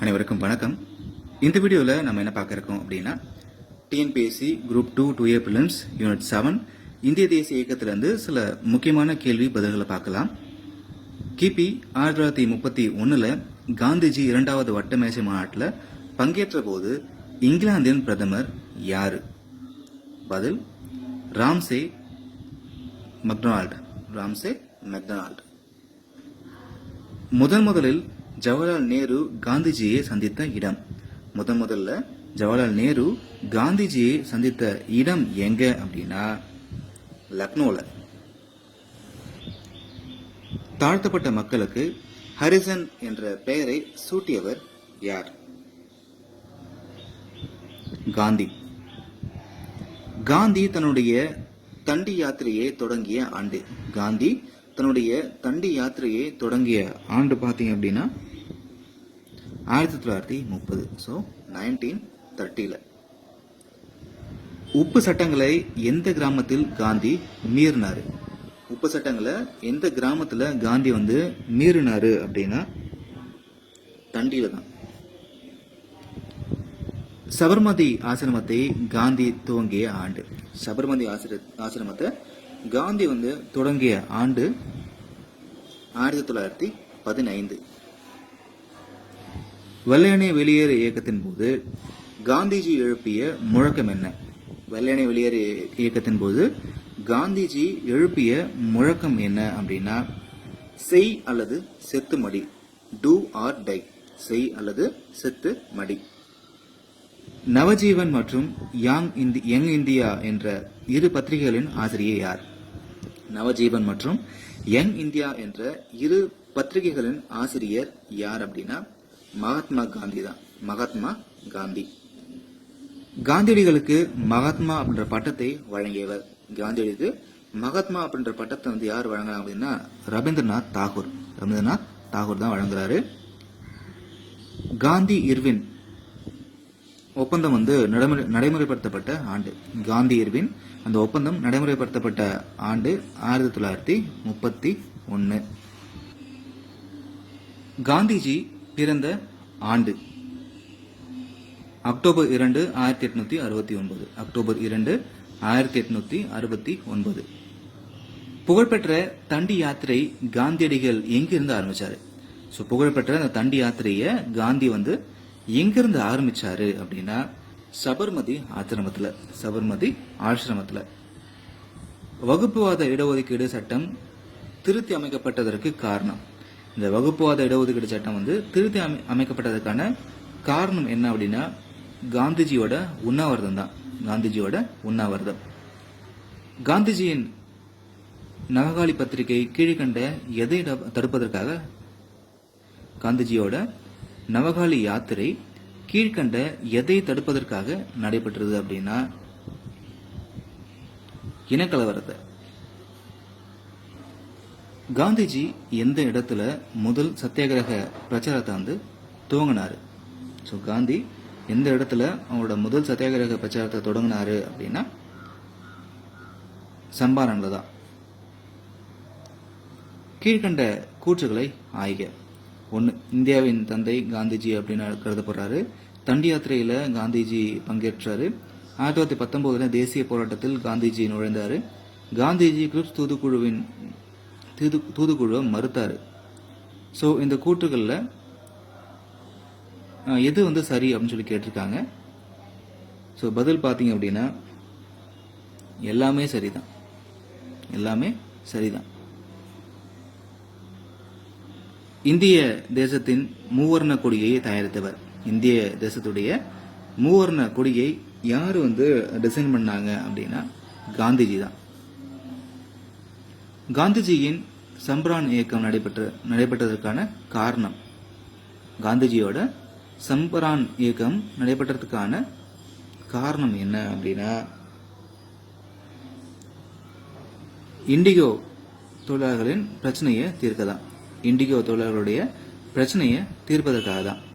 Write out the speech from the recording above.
அனைவருக்கும் வணக்கம். இந்த வீடியோவில் நம்ம என்ன பார்க்க இருக்கோம் அப்படின்னா TNPSC group 2 2A films unit 7 இந்திய தேசிய இயக்கத்திலிருந்து சில முக்கியமான கேள்வி பதில்களை பார்க்கலாம். கிபி 1931 காந்திஜி இரண்டாவது வட்டமேசை மாநாட்டில் பங்கேற்ற போது இங்கிலாந்தின் பிரதமர் யாரு? பதில் ராம்சே மெக்டொனால்ட். முதலில் ஜவஹர்லால் நேரு காந்திஜியை சந்தித்த இடம். முதல்ல ஜவஹர்லால் நேரு காந்திஜியை சந்தித்த இடம் எங்க அப்படின்னா லக்னோல. தாழ்த்தப்பட்ட மக்களுக்கு ஹரிசன் என்ற பெயரை சூட்டியவர் யார்? காந்தி தன்னுடைய தண்டி யாத்திரையை தொடங்கிய ஆண்டு பாத்தீங்க அப்படின்னா 1930. ஸோ 1930. உப்பு சட்டங்களை எந்த கிராமத்தில் காந்தி மீறினாரு? எந்த கிராமத்துல காந்தி மீறினாரு அப்படின்னா தண்டியில தான். சபர்மதி ஆசிரமத்தை காந்தி துவங்கிய ஆண்டு. ஆசிரமத்தை காந்தி தொடங்கிய ஆண்டு 1915. வெள்ளையனே வெளியேறு இயக்கத்தின் போது காந்திஜி எழுப்பிய முழக்கம் என்ன? காந்திஜி எழுப்பிய முழக்கம் என்ன அப்படின்னா செய் அல்லது செத்து மடி, டூ ஆர் டை. செய் அல்லது செத்து மடி. நவஜீவன் மற்றும் யங் இந்தியா என்ற இரு பத்திரிகைகளின் ஆசிரியர் யார்? நவஜீவன் மற்றும் யங் இந்தியா என்ற இரு பத்திரிகைகளின் ஆசிரியர் யார் அப்படின்னா மகாத்மா காந்தி. காந்தியடிகளுக்கு மகாத்மா அப்படின்ற பட்டத்தை வழங்கியவர். மகாத்மா அப்படின்ற பட்டத்தை யார் வழங்குறாங்க அப்படின்னா ரவீந்திரநாத் தாகூர் தான் வழங்குறாரு. காந்தி இர்வின் ஒப்பந்தம் நடைமுறைப்படுத்தப்பட்ட ஆண்டு. அந்த ஒப்பந்தம் நடைமுறைப்படுத்தப்பட்ட ஆண்டு 1931. காந்திஜி பிறந்த ஆண்டு அக்டோபர் 2, 1869. அக்டோபர் 2, 1869. புகழ்பெற்ற தண்டி யாத்திரை காந்தியடிகள் எங்கிருந்து ஆரம்பிச்சாரு? புகழ்பெற்ற அந்த தண்டி யாத்திரையை காந்தி எங்கிருந்து ஆரம்பிச்சாரு அப்படின்னா சபர்மதி ஆசிரமத்துல. வகுப்புவாத இடஒதுக்கீடு சட்டம் திருத்தி அமைக்கப்பட்டதற்கு காரணம். இந்த வகுப்புவாத இடஒதுக்கீடு சட்டம் திருத்தி அமைக்கப்பட்டதற்கான காரணம் என்ன அப்படின்னா காந்திஜியோட உண்ணாவிரதம். காந்திஜியின் நவகாளி பத்திரிகை கீழ்கண்ட எதை தடுப்பதற்காக? காந்திஜியோட நவகாளி யாத்திரை கீழ்கண்ட எதை தடுப்பதற்காக நடைபெற்றது அப்படின்னா இனக்கலவரத்தை. காந்திஜி எந்த இடத்துல முதல் சத்தியாகிரக பிரச்சாரத்தை துவங்கினாரு? காந்தி எந்த இடத்துல அவங்களோட முதல் சத்தியாகிரக பிரச்சாரத்தை தொடங்கினாரு அப்படின்னா சம்பாரன்ல தான். கீழ்கண்ட கூற்றுகளை ஆய்க. 1. இந்தியாவின் தந்தை காந்திஜி அப்படின்னு கருதப்படுறாரு. தண்டி யாத்திரையில காந்திஜி பங்கேற்றாரு. 1919 தேசிய போராட்டத்தில் காந்திஜி நுழைந்தாரு. காந்திஜி கிரிப்ஸ் தூதுக்குழுவை மறுத்தாரு. ஸோ இந்த கூற்றுகள்ல எது சரி அப்படின்னு சொல்லி கேட்டிருக்காங்க. ஸோ பதில் பார்த்தீங்க அப்படின்னா எல்லாமே சரிதான். இந்திய தேசத்தின் மூவர்ண கொடியை தயாரித்தவர். இந்திய தேசத்துடைய மூவர்ண கொடியை யாரு டிசைன் பண்ணாங்க அப்படின்னா காந்திஜி தான். காந்திஜியின் சம்பரான் இயக்கம் நடைபெற்றதற்கான காரணம். காந்திஜியோட சம்பரான் இயக்கம் நடைபெற்றதுக்கான காரணம் என்ன அப்படின்னா இண்டிகோ தொழிலாளர்களின் பிரச்சனையை தீர்க்கதான். இண்டிகோ தொழிலாளர்களுடைய பிரச்சனையை தீர்ப்பதற்காக தான்.